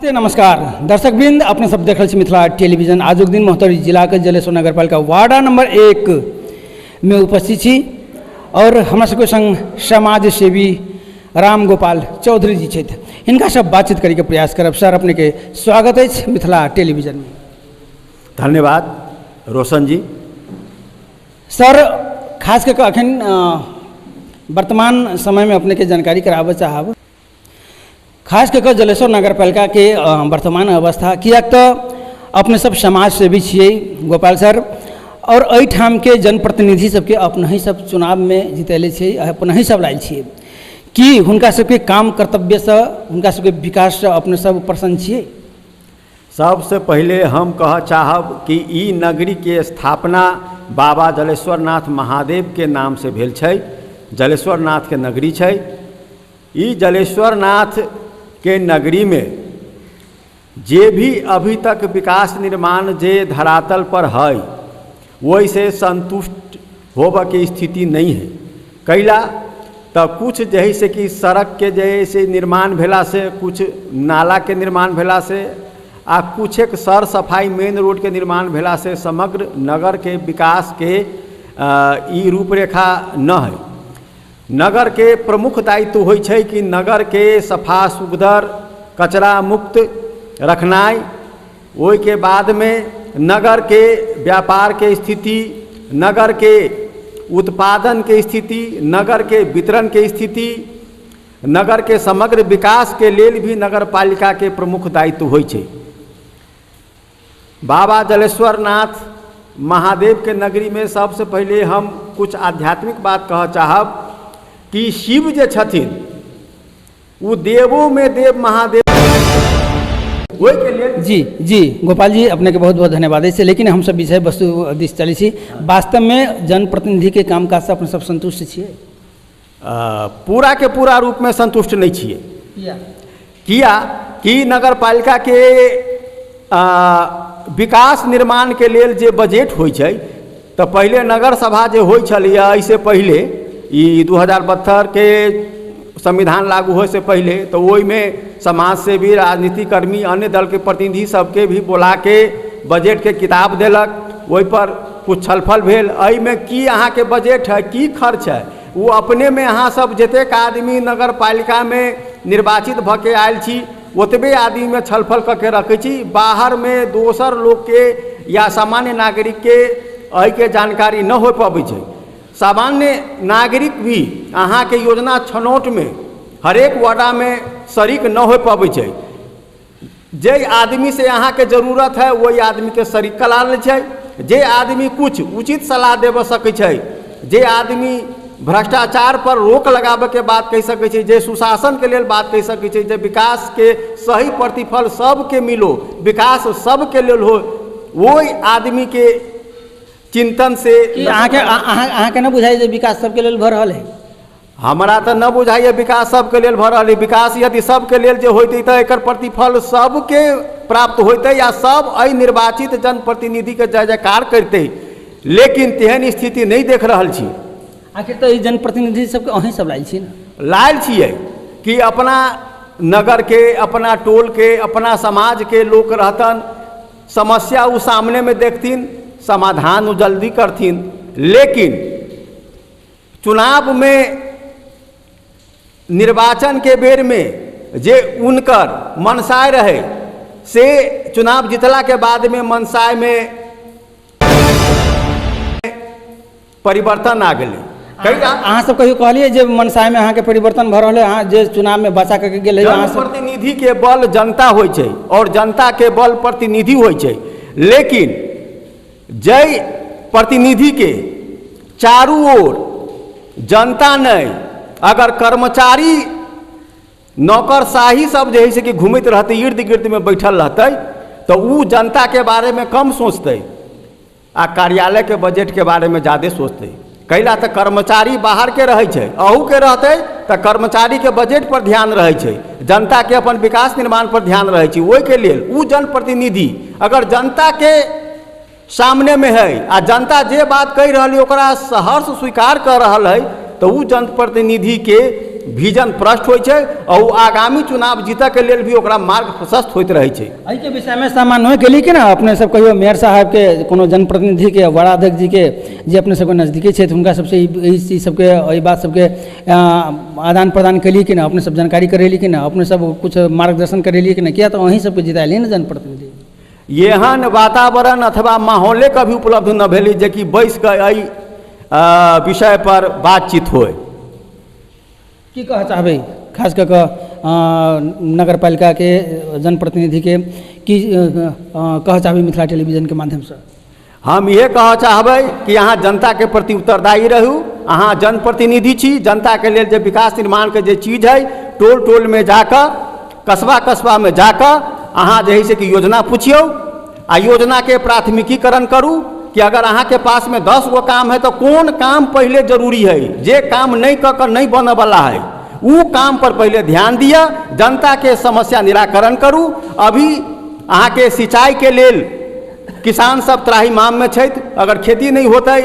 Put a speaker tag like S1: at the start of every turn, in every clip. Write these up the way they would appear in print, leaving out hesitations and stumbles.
S1: नमस्कार दर्शकवृंद, अपने सब देख रहे छी मिथिला टेलीविजन। आजुक दिन महोत्तरी जिला के जलेश्वर नगरपालिका वार्ड नंबर 1 में उपस्थित छी और हमरा सबके संग समाज सेवी राम गोपाल चौधरी जी छथि। हिनका सब बातचीत करे के प्रयास करब। सर, अपने के स्वागत है मिथिला टेलीविजन में।
S2: धन्यवाद रोशन जी।
S1: सर, खास करके अखन वर्तमान समय में अपने के जानकारी कराबे चाहब, खास करके जलेश्वर नगरपालिका के वर्तमान अवस्था, कियाक तो अपने सब समाज सेवी छिए गोपाल सर, और एहिठाम के जनप्रतिनिधि सबके अपने ही सब चुनाव में जितैले छिए, अपने ही सब लायल छिए कि हुनका सबके काम कर्तव्य से, हुनका सबके विकास से अपने सब प्रसन्न छिए।
S2: सबसे पहले हम कह चाहब कि ई नगरी के स्थापना बाबा जलेश्वर नाथ महादेव के नाम से भेल छै। जलेश्वर नाथ के नगरी छै। ई जलेश्वर नाथ के नगरी में जे भी अभी तक विकास निर्माण जे धरातल पर है वही से संतुष्ट होबे के स्थिति नहीं है। कैला तो कुछ जैसे कि सड़क के जैसे निर्माण भेला से, कुछ नाला के निर्माण भेला से, आ कुछ एक सर सफाई मेन रोड के निर्माण भेला से समग्र नगर के विकास के ई रूपरेखा न है। नगर के प्रमुख दायित्व होइ छै कि नगर के सफा सुग्धर कचरा मुक्त रखनाई, ओहि के बाद में नगर के व्यापार के स्थिति, नगर के उत्पादन के स्थिति, नगर के वितरण के स्थिति, नगर के समग्र विकास के लेल भी नगर पालिका के प्रमुख दायित्व होइ छै। बाबा जलेश्वर नाथ महादेव के नगरी में सबसे पहले हम कुछ आध्यात्मिक बात कह चाहब कि शिव जे छथिन वो देवों में देव महादेव वही के लिए।
S1: जी गोपाल जी, अपने के बहुत बहुत धन्यवाद है। लेकिन हम सब विषय वस्तु दिश चली छी, वास्तव में जनप्रतिनिधि के काम काज से अपने सब संतुष्ट छिए?
S2: पूरा के पूरा रूप में संतुष्ट नहीं छिए। किया कि नगर पालिका के विकास निर्माण के लेल जे बजट होइ छै, तो पहले नगर सभा जे होइ छलिए, ऐसे पहले ई 2072 के संविधान लागू होए से पहले, तो वही में समाज सेवी, राजनीतिक कर्मी, अन्य दल के प्रतिनिधि सबके भी बुला के बजट के किताब देलक, वही पर कुछ छलफल भेल। एहि में की अहाँ के बजट है, की खर्च है, वो अपने में अहाँ सब जतेक आदमी नगर पालिका में निर्वाचित भ के आयल छी ओतबे आदमी में छलफल करके रखे छी। बाहर में दोसर लोग के या सामान्य नागरिक के एहि के जानकारी न हो पाबै छै। सामान्य नागरिक भी अहाँ के योजना छनौट में हरेक वार्डा में शरीक न हो पाबै छै। जे आदमी से अहाँ के जरूरत है वही आदमी के शरीक करा लै छै। जे आदमी कुछ उचित सलाह देव सकै छै, जे आदमी भ्रष्टाचार पर रोक लगाबे के बात कह सकै छै, जे सुशासन के लेल बात कह सकै छै, जे विकास के सही प्रतिफल सबके मिलो, विकास सबके लेल हो, वही आदमी के चिंतन से
S1: अहाँ के न बुझाई जे विकास सबके लेल भ रहल है?
S2: हमरा तो न बुझाइए विकास सबके लेल भ रहल है। विकास यदि सबके लेल जे होते तो एकर प्रतिफल सबके प्राप्त होते या सब एहि निर्वाचित जनप्रतिनिधि के जय जयकार करते, लेकिन तेहन स्थिति नहीं देख रहल छी।
S1: आखिर तो जनप्रतिनिधि सबके अहीं सब लायल छी न?
S2: लायल छिए कि अपना नगर के, अपना टोल के, अपना समाज के लोग रहतन, समस्या वो सामने में देखथिन, समाधान वो जल्दी करथिन। लेकिन चुनाव में निर्वाचन के बेर में जे उनकर मनसाय रहे से चुनाव जीतला के बाद में मनसाय में परिवर्तन आ गए।
S1: अहाँ सब कहियो कहलिए जे मनसाय में अहाँ के परिवर्तन भ रहल है, अहाँ जे चुनाव में बचा करके गेल है?
S2: प्रतिनिधि के बल जनता होइ छै और जनता के बल प्रतिनिधि होइ छै। लेकिन जय प्रतिनिधि के चारू ओर जनता नहीं, अगर कर्मचारी नौकरशाही सब जैसे कि घूमत रहते, इर्द गिर्द में बैठल रहते, तो वो जनता के बारे में कम सोचते आ कार्यालय के बजट के बारे में ज़्यादा सोचते। कैला तो कर्मचारी बाहर के रहे छै, अहू के रहते तो कर्मचारी के बजट पर ध्यान रहे छै, जनता के अपन विकास निर्माण पर ध्यान रहे छै। वही के लेल वो जनप्रतिनिधि अगर जनता के सामने में है आ जनता जे बात कह रही ओकरा सहर्ष स्वीकार कर रहा है, तो वो जनप्रतिनिधि के विजन प्रष्ट होइ छै और उ आगामी चुनाव जीतऽ के लेल भी ओकरा मार्ग प्रशस्त होइत रहै छै।
S1: एहि के विषय में सामान्य के लिए कि ना अपने सब कहियो मेयर साहब के कोनो जनप्रतिनिधि के बड़ा अध्यक्ष जी के जे अपने सबके नजदीकी क्षेत्र हुनका सबसे ई चीज सबके एहि बात सबके आदान प्रदान केलिए कि ना अपने सब जानकारी करेली कि ना अपने सब कुछ मार्गदर्शन करेलिए कि ना, किया तो वहीं सबके जितालिए ना जनप्रतिनिधि।
S2: एहन वातावरण अथवा माहौले कभी उपलब्ध न भेलै जे कि बैस कऽ एहि विषय पर बातचीत होय।
S1: की कहऽ चाहबै खास कऽ नगर पालिका के जनप्रतिनिधि के की कहऽ चाहबै मिथिला टेलीविजन के माध्यम से?
S2: हम ये कहऽ चाहबै कि अहाँ जनता के प्रति उत्तरदायी रहू। अहाँ जनप्रतिनिधि छी, जनता के लेल जे विकास निर्माण के जे चीज है टोल टोल में जाकर कस्बा कस्बा में जाकर अहाँ जे है से कि योजना पूछियो आ योजना के प्राथमिकीकरण करू कि अगर अहाँ के पास में 10 गो काम है तो कौन काम पहले जरूरी है, जे काम नहीं कऽ कर नहीं बनने वाला है उ काम पर पहले ध्यान दिया, जनता के समस्या निराकरण करू। अभी अहाँ के सिंचाई के लेल किसान सब त्राहिमाम में छै, अगर खेती नहीं होते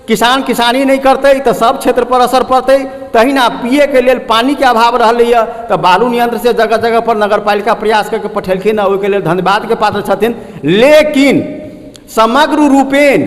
S2: किसान किसानी नहीं करते तो सब क्षेत्र पर असर पड़ते। तहिना पिए के लेल पानी के अभाव रहलैया तो बालू नियंत्र से जगह जगह पर नगर पालिका प्रयास करके पठेलखिन, ओहिके लेल धन्यवाद के पात्र छथिन। लेकिन समग्र रूपेण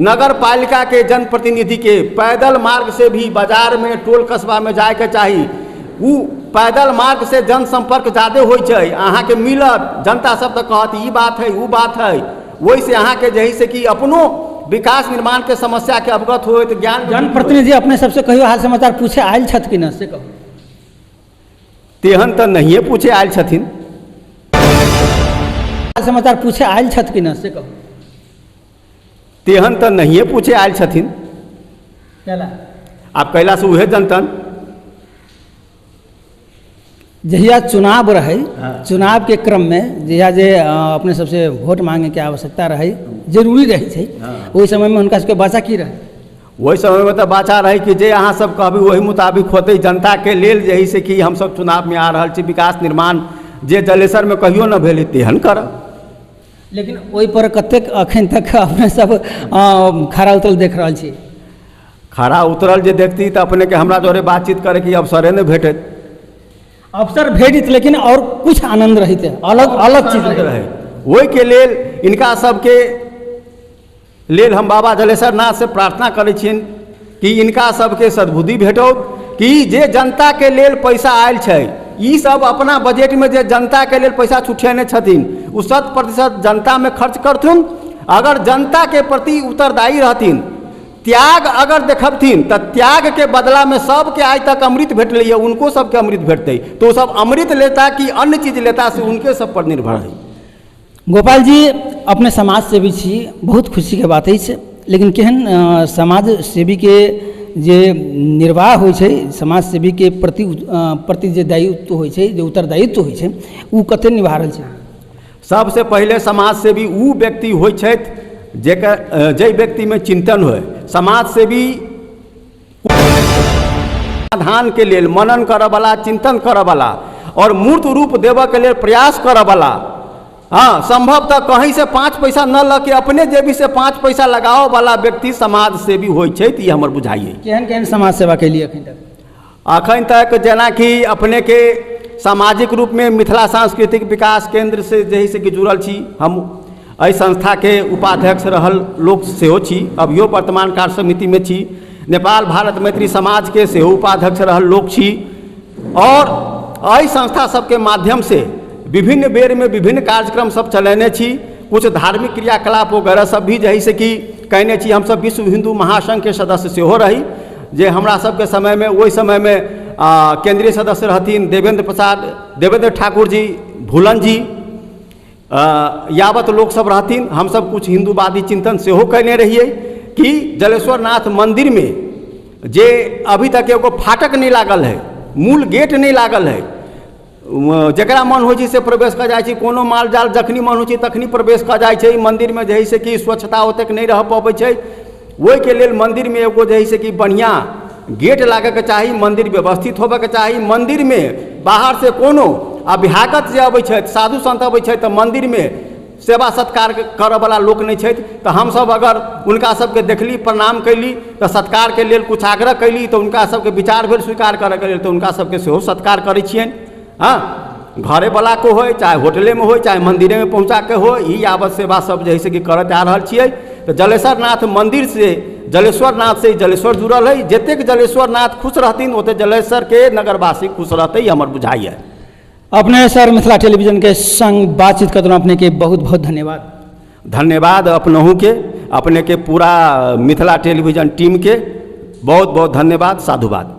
S2: नगर पालिका के जनप्रतिनिधि के पैदल मार्ग से भी बाजार में टोल कस्बा में जाए के चाही। उ पैदल मार्ग से जनसंपर्क ज्यादा होइ छै, अहाँ के मिलत, जनता सब तो कहत ई बात है उ बात है, वही से अहाँ के जही से कि अपनो विकास निर्माण के समस्या के अवगत होइत ज्ञान।
S1: जनप्रतिनिधि अपने सबसे कहियो हाल समाचार पूछे आयल छथि कि न से कहू?
S2: तेहन तो नहिए पूछे आयल छथिन।
S1: हाल समाचार पूछे आयल छथि कि न से कहू?
S2: तेहन तो नहिए पूछे आयल छथिन।
S1: कैला
S2: आप कैला से उहे जनतन
S1: जहिया चुनाव रहे, चुनाव के क्रम में जहिया जे अपने सबसे वोट मांगे के आवश्यकता रहे, जरूरी रहे छै, ओहि समय में हुनका सबके बाचा की रहे?
S2: वही समय में तो बाचा रहे कि जे अहाँ सब कहबी वही मुताबिक होते। जनता के लेल जही से कि हम सब चुनाव में आ रहल छी, विकास निर्माण जे जलेसर में कहियो न भेलै तेहन करब।
S1: लेकिन ओहि पर कतेक अखन तक अपने सब खड़ा उतरल देख रहल छी?
S2: खड़ा उतरल जे देखती तो अपने के हमरा जोरे बातचीत करे की अवसरे न भेटत।
S1: अवसर भेटित लेकिन और कुछ आनंद रहित, अलग अलग चीज रहे।
S2: वही के लेल इनका सबके लेल हम बाबा जलेसर नाथ से प्रार्थना करै छियनि कि इनका सबके सद्बुद्धि भेटो कि जे जनता के लेल पैसा आयल छै, ई सब अपना बजट में जे जनता के लेल पैसा छुटेने छथिन उ 100% जनता में खर्च करथुन। अगर जनता के प्रति उत्तरदायी रहथिन, त्याग अगर देखबथिन तो त्याग के बदला में सबके आज तक अमृत भेटलै, उनको सबके अमृत भेटतै तो सब अमृत लेता कि अन्य चीज लेता से उनके सब पर निर्भर है।
S1: गोपाल जी अपने समाज सेवी छी, बहुत खुशी के बात है, लेकिन केहन समाज सेवी के जे निर्वाह होइ छै, समाज सेवी के प्रति जे दायित्व होइ छै, जे उत्तरदायित्व होइ छै, उ कते निभा रहल छै?
S2: सबसे पहले समाज सेवी उ व्यक्ति होइ छथि जे व्यक्ति में चिंतन होय। समाज सेवी समाधान के लेल मनन करऽ वाला, चिंतन करऽ वाला और मूर्त रूप देवऽ के लेल प्रयास करऽ वाला, हाँ संभवतः कहीं से 5 पैसा न लऽ के अपने जेबी से 5 पैसा लगाओ वाला व्यक्ति समाज सेवी होइ छै। ई हमर बुझाइए।
S1: केहन केहन समाज सेवा के लिए
S2: अखन तक जेना कि अपने के सामाजिक रूप में मिथिला सांस्कृतिक विकास केंद्र से जैसे कि जुड़ल छी, हम एहि संस्था के उपाध्यक्ष रहल लोक सेहो छी, अभियो वर्तमान कार्य समिति में छी। नेपाल भारत मैत्री समाज के सेहो उपाध्यक्ष रहल लोक छी और एहि संस्था सबके माध्यम से विभिन्न बेर में विभिन्न कार्यक्रम सब चलेने छी। कुछ धार्मिक क्रियाकलाप वगैरह सब भी जैसे कि कहने छी। हम सब विश्व हिंदू महासंघ के सदस्य सेहो रही, जे हमरा सबके समय में ओहि समय में केंद्रीय सदस्य रहथिन देवेंद्र ठाकुर जी, भूलन जी, यावत लोग सब रहथिन। हम सब कुछ हिंदूवादी चिंतन सेहो कहने रहिए कि जलेश्वर नाथ मंदिर में जे अभी तक एगो फाटक नहीं लागल है, मूल गेट नहीं लागल है, जकरा मन हो से प्रवेश कर जाए, कोनो माल जाल जखनी मन हो तखनी प्रवेश कर जाए। मंदिर में जैसे कि स्वच्छता ओतेक नहीं रह पाबै छै, वही के लेल मंदिर में एगो जैसे कि बढ़िया गेट लागे के चाही, मंदिर व्यवस्थित होबे के चाही। मंदिर में बाहर से कोनो अभ्यागत जे अबै छै, साधु संत अबै छै तो मंदिर में सेवा सत्कार करऽ वाला लोक नहीं छथि। तो हमसब अगर उनका सबके देखली, प्रणाम कैली, तो सत्कार के लेल कुछ आग्रह कैली, तो उनका सबके विचार भेल स्वीकार करऽ के लेल, तो उनका सबके सेहो सत्कार करै छियनि। हाँ, घरे वाला को हो, चाहे होटले में हो, चाहे मंदिरे में पहुँचा के हो, ई यावत सेवा सब जैसे कि करत आ रहल छियै। तो जलेश्वर नाथ मंदिर से, जलेश्वर नाथ से जलेश्वर जुड़ल है। जतेक जलेश्वर नाथ खुश रहथिन ओते जलेश्वर के नगरवासी खुश रहते, हमर बुझाइए।
S1: अपने सर मिथिला टेलीविजन के संग बातचीत करते अपने के बहुत बहुत धन्यवाद।
S2: धन्यवाद अपनहु के, अपने के पूरा मिथिला टेलीविजन टीम के बहुत बहुत धन्यवाद, साधुवाद।